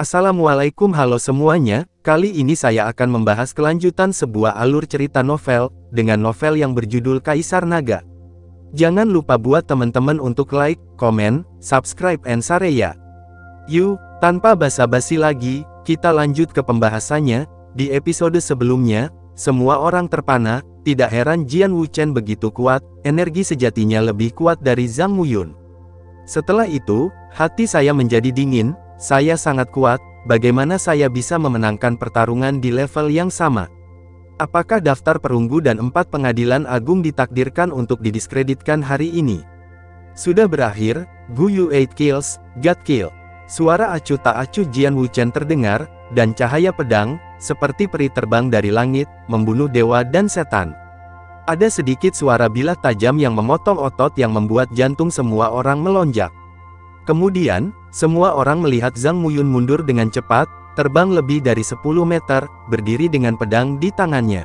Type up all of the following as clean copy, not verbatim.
Assalamualaikum, halo semuanya. Kali ini saya akan membahas kelanjutan sebuah alur cerita novel, dengan novel yang berjudul Kaisar Naga. Jangan lupa buat teman-teman untuk like, komen, subscribe, and share ya. Yuk, tanpa basa-basi lagi, kita lanjut ke pembahasannya. Di episode sebelumnya, semua orang terpana, tidak heran Jian Wuchen begitu kuat, energi sejatinya lebih kuat dari Zhang Muyun. Setelah itu, hati saya menjadi dingin. Saya sangat kuat, bagaimana saya bisa memenangkan pertarungan di level yang sama? Apakah daftar perunggu dan 4 pengadilan agung ditakdirkan untuk didiskreditkan hari ini? Sudah berakhir, Gu Yu 8 kills, God kill. Suara acuh tak acuh Jian Wuchen terdengar, dan cahaya pedang, seperti peri terbang dari langit, membunuh dewa dan setan. Ada sedikit suara bilah tajam yang memotong otot yang membuat jantung semua orang melonjak. Kemudian, semua orang melihat Zhang Muyun mundur dengan cepat, terbang lebih dari 10 meter, berdiri dengan pedang di tangannya.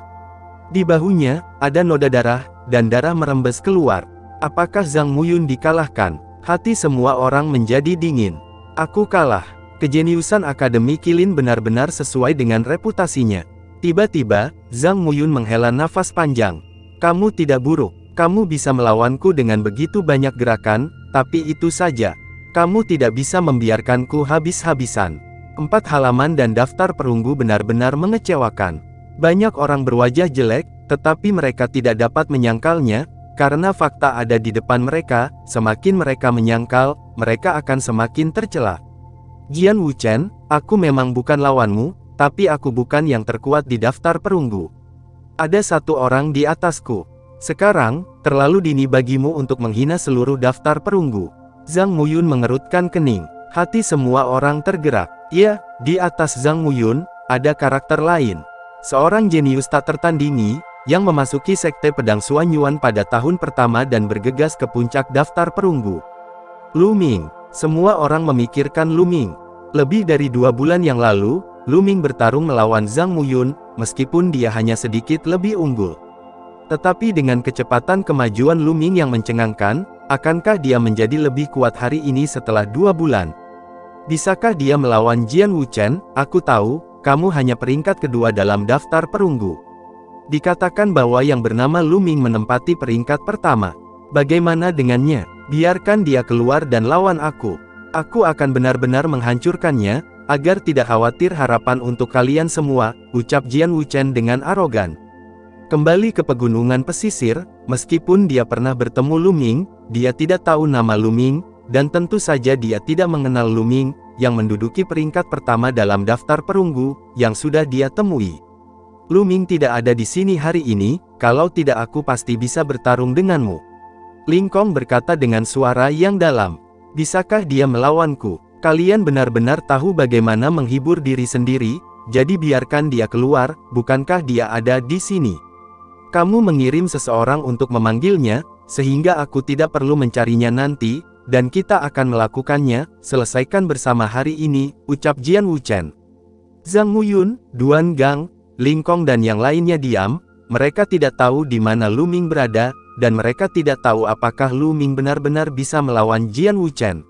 Di bahunya, ada noda darah, dan darah merembes keluar. Apakah Zhang Muyun dikalahkan? Hati semua orang menjadi dingin. Aku kalah. Kejeniusan Akademi Qilin benar-benar sesuai dengan reputasinya. Tiba-tiba, Zhang Muyun menghela nafas panjang. Kamu tidak buruk. Kamu bisa melawanku dengan begitu banyak gerakan, tapi itu saja. Kamu tidak bisa membiarkanku habis-habisan. 4 halaman dan daftar perunggu benar-benar mengecewakan. Banyak orang berwajah jelek, tetapi mereka tidak dapat menyangkalnya, karena fakta ada di depan mereka. Semakin mereka menyangkal, mereka akan semakin tercela. Jian Wuchen, aku memang bukan lawanmu, tapi aku bukan yang terkuat di daftar perunggu. Ada satu orang di atasku. Sekarang, terlalu dini bagimu untuk menghina seluruh daftar perunggu. Zhang Muyun mengerutkan kening. Hati semua orang tergerak. Ya, di atas Zhang Muyun, ada karakter lain. Seorang jenius tak tertandingi, yang memasuki sekte pedang Xuan Yuan pada tahun pertama dan bergegas ke puncak daftar perunggu. Lu Ming. Semua orang memikirkan Lu Ming. Lebih dari 2 bulan yang lalu, Lu Ming bertarung melawan Zhang Muyun, meskipun dia hanya sedikit lebih unggul. Tetapi dengan kecepatan kemajuan Lu Ming yang mencengangkan, akankah dia menjadi lebih kuat hari ini setelah 2 bulan? Bisakah dia melawan Jian Wuchen? Aku tahu, kamu hanya peringkat kedua dalam daftar perunggu. Dikatakan bahwa yang bernama Lu Ming menempati peringkat pertama. Bagaimana dengannya? Biarkan dia keluar dan lawan aku. Aku akan benar-benar menghancurkannya, agar tidak khawatir harapan untuk kalian semua, ucap Jian Wuchen dengan arogan. Kembali ke pegunungan pesisir, meskipun dia pernah bertemu Lu Ming, dia tidak tahu nama Lu Ming, dan tentu saja dia tidak mengenal Lu Ming, yang menduduki peringkat pertama dalam daftar perunggu, yang sudah dia temui. Lu Ming tidak ada di sini hari ini, kalau tidak aku pasti bisa bertarung denganmu. Ling Kong berkata dengan suara yang dalam. Bisakah dia melawanku? Kalian benar-benar tahu bagaimana menghibur diri sendiri, jadi biarkan dia keluar, bukankah dia ada di sini? Kamu mengirim seseorang untuk memanggilnya, sehingga aku tidak perlu mencarinya nanti, dan kita akan melakukannya, selesaikan bersama hari ini, ucap Jian Wuchen. Zhang Muyun, Duan Gang, Ling Kong dan yang lainnya diam, mereka tidak tahu di mana Lu Ming berada, dan mereka tidak tahu apakah Lu Ming benar-benar bisa melawan Jian Wuchen.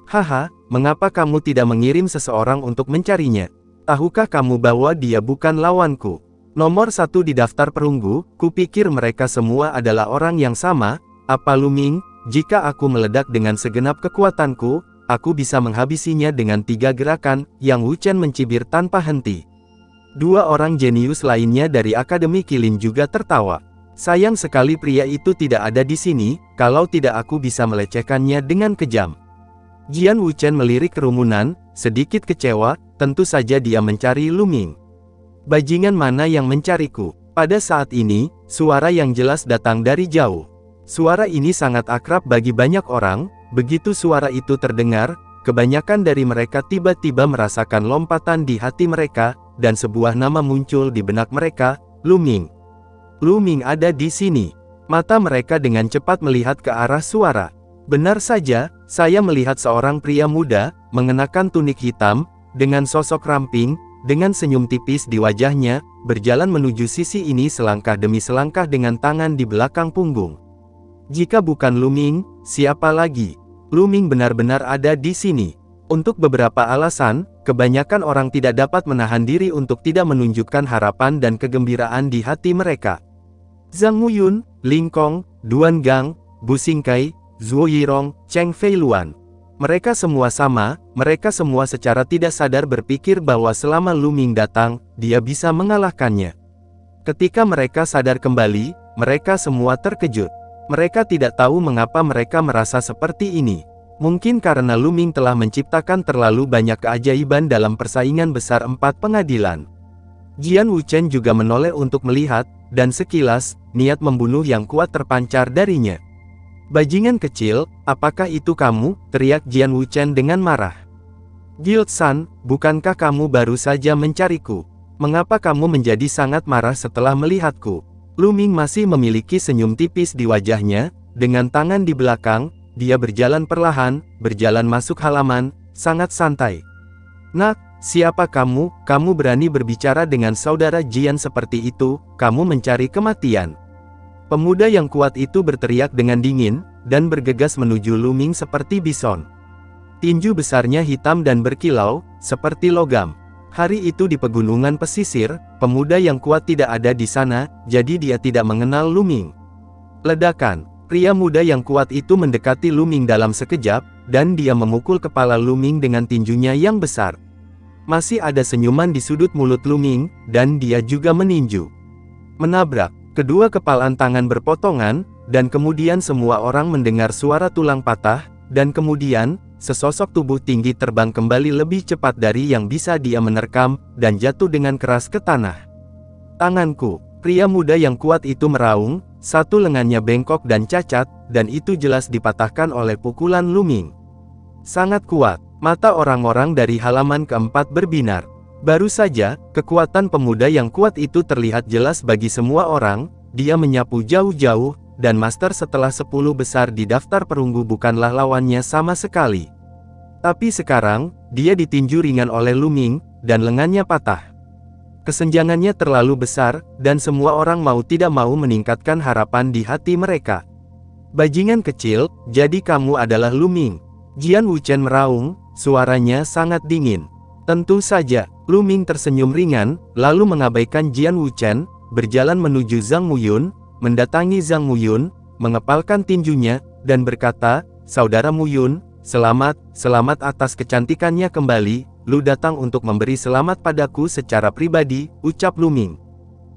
Haha, mengapa kamu tidak mengirim seseorang untuk mencarinya? Tahukah kamu bahwa dia bukan lawanku? Nomor 1 di daftar perunggu, kupikir mereka semua adalah orang yang sama. Apa Lu Ming? Jika aku meledak dengan segenap kekuatanku, aku bisa menghabisinya dengan 3 gerakan. Yang Wuchen mencibir tanpa henti. 2 orang jenius lainnya dari Akademi Qilin juga tertawa. Sayang sekali pria itu tidak ada di sini, kalau tidak aku bisa melecehkannya dengan kejam. Jian Wuchen melirik kerumunan, sedikit kecewa, tentu saja dia mencari Lu Ming. Bajingan mana yang mencariku? Pada saat ini, suara yang jelas datang dari jauh. Suara ini sangat akrab bagi banyak orang. Begitu suara itu terdengar, kebanyakan dari mereka tiba-tiba merasakan lompatan di hati mereka, dan sebuah nama muncul di benak mereka, Lu Ming. Lu Ming ada di sini. Mata mereka dengan cepat melihat ke arah suara. Benar saja, saya melihat seorang pria muda, mengenakan tunik hitam, dengan sosok ramping, dengan senyum tipis di wajahnya, berjalan menuju sisi ini selangkah demi selangkah dengan tangan di belakang punggung. Jika bukan Lu Ming, siapa lagi? Lu Ming benar-benar ada di sini. Untuk beberapa alasan, kebanyakan orang tidak dapat menahan diri untuk tidak menunjukkan harapan dan kegembiraan di hati mereka. Zhang Muyun, Ling Kong, Duan Gang, Bu Xingkai, Zhuo Yirong, Cheng Feiluan. Mereka semua sama, mereka semua secara tidak sadar berpikir bahwa selama Lu Ming datang, dia bisa mengalahkannya. Ketika mereka sadar kembali, mereka semua terkejut. Mereka tidak tahu mengapa mereka merasa seperti ini. Mungkin karena Lu Ming telah menciptakan terlalu banyak keajaiban dalam persaingan besar 4 pengadilan. Jian Wuchen juga menoleh untuk melihat, dan sekilas, niat membunuh yang kuat terpancar darinya. "Bajingan kecil, apakah itu kamu?" teriak Jian Wuchen dengan marah. "Guild San, bukankah kamu baru saja mencariku? Mengapa kamu menjadi sangat marah setelah melihatku?" Lu Ming masih memiliki senyum tipis di wajahnya, dengan tangan di belakang, dia berjalan perlahan, berjalan masuk halaman, sangat santai. "Nak, siapa kamu? Kamu berani berbicara dengan saudara Jian seperti itu, kamu mencari kematian." Pemuda yang kuat itu berteriak dengan dingin, dan bergegas menuju Lu Ming seperti bison. Tinju besarnya hitam dan berkilau, seperti logam. Hari itu di pegunungan pesisir, pemuda yang kuat tidak ada di sana, jadi dia tidak mengenal Lu Ming. Ledakan, pria muda yang kuat itu mendekati Lu Ming dalam sekejap, dan dia memukul kepala Lu Ming dengan tinjunya yang besar. Masih ada senyuman di sudut mulut Lu Ming, dan dia juga meninju. Menabrak, kedua kepalan tangan berpotongan, dan kemudian semua orang mendengar suara tulang patah, dan kemudian, sesosok tubuh tinggi terbang kembali lebih cepat dari yang bisa dia menerkam, dan jatuh dengan keras ke tanah. "Tanganku!" Pria muda yang kuat itu meraung, satu lengannya bengkok dan cacat, dan itu jelas dipatahkan oleh pukulan Lu Ming. Sangat kuat, mata orang-orang dari halaman keempat berbinar. Baru saja, kekuatan pemuda yang kuat itu terlihat jelas bagi semua orang, dia menyapu jauh-jauh, dan master setelah 10 besar di daftar perunggu bukanlah lawannya sama sekali. Tapi sekarang, dia ditinju ringan oleh Lu Ming, dan lengannya patah. Kesenjangannya terlalu besar, dan semua orang mau tidak mau meningkatkan harapan di hati mereka. "Bajingan kecil, jadi kamu adalah Lu Ming." Jian Wuchen meraung, suaranya sangat dingin. Tentu saja, Lu Ming tersenyum ringan, lalu mengabaikan Jian Wuchen, berjalan menuju Zhang Muyun, mendatangi Zhang Muyun, mengepalkan tinjunya, dan berkata, "Saudara Muyun, selamat atas kecantikannya kembali, Lu datang untuk memberi selamat padaku secara pribadi," ucap Lu Ming.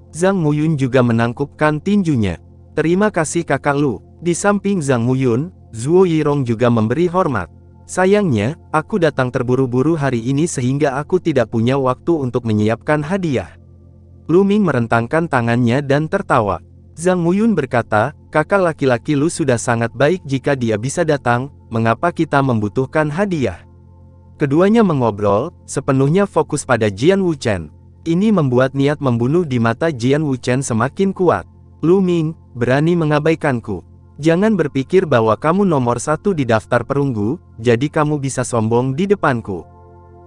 Zhang Muyun juga menangkupkan tinjunya. "Terima kasih kakak Lu." Di samping Zhang Muyun, Zhuo Yirong juga memberi hormat. "Sayangnya, aku datang terburu-buru hari ini sehingga aku tidak punya waktu untuk menyiapkan hadiah." Lu Ming merentangkan tangannya dan tertawa. Zhang Muyun berkata, "Kakak laki-laki Lu sudah sangat baik jika dia bisa datang, mengapa kita membutuhkan hadiah?" Keduanya mengobrol, sepenuhnya fokus pada Jian Wuchen. Ini membuat niat membunuh di mata Jian Wuchen semakin kuat. "Lu Ming, berani mengabaikanku. Jangan berpikir bahwa kamu nomor 1 di daftar perunggu, jadi kamu bisa sombong di depanku.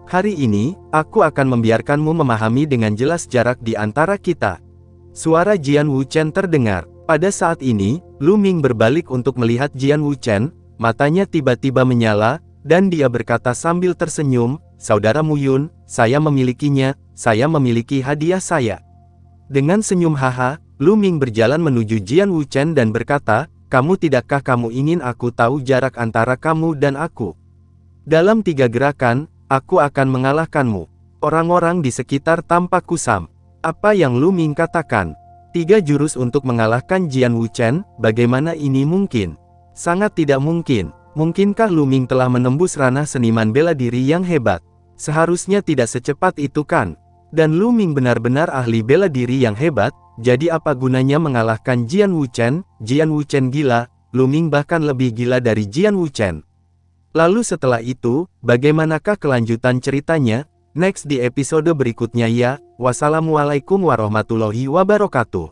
Hari ini, aku akan membiarkanmu memahami dengan jelas jarak di antara kita." Suara Jian Wuchen terdengar. Pada saat ini, Lu Ming berbalik untuk melihat Jian Wuchen, matanya tiba-tiba menyala, dan dia berkata sambil tersenyum, "Saudara Muyun, saya memilikinya, saya memiliki hadiah saya." Dengan senyum haha, Lu Ming berjalan menuju Jian Wuchen dan berkata, tidakkah kamu ingin aku tahu jarak antara kamu dan aku? Dalam 3 gerakan, aku akan mengalahkanmu." Orang-orang di sekitar tampak kusam. Apa yang Lu Ming katakan? 3 jurus untuk mengalahkan Jian Wuchen, bagaimana ini mungkin? Sangat tidak mungkin. Mungkinkah Lu Ming telah menembus ranah seniman bela diri yang hebat? Seharusnya tidak secepat itu kan? Dan Lu Ming benar-benar ahli bela diri yang hebat, jadi apa gunanya mengalahkan Jian Wuchen? Jian Wuchen gila, Lu Ming bahkan lebih gila dari Jian Wuchen. Lalu setelah itu, bagaimanakah kelanjutan ceritanya? Next di episode berikutnya ya. Wassalamualaikum warahmatullahi wabarakatuh.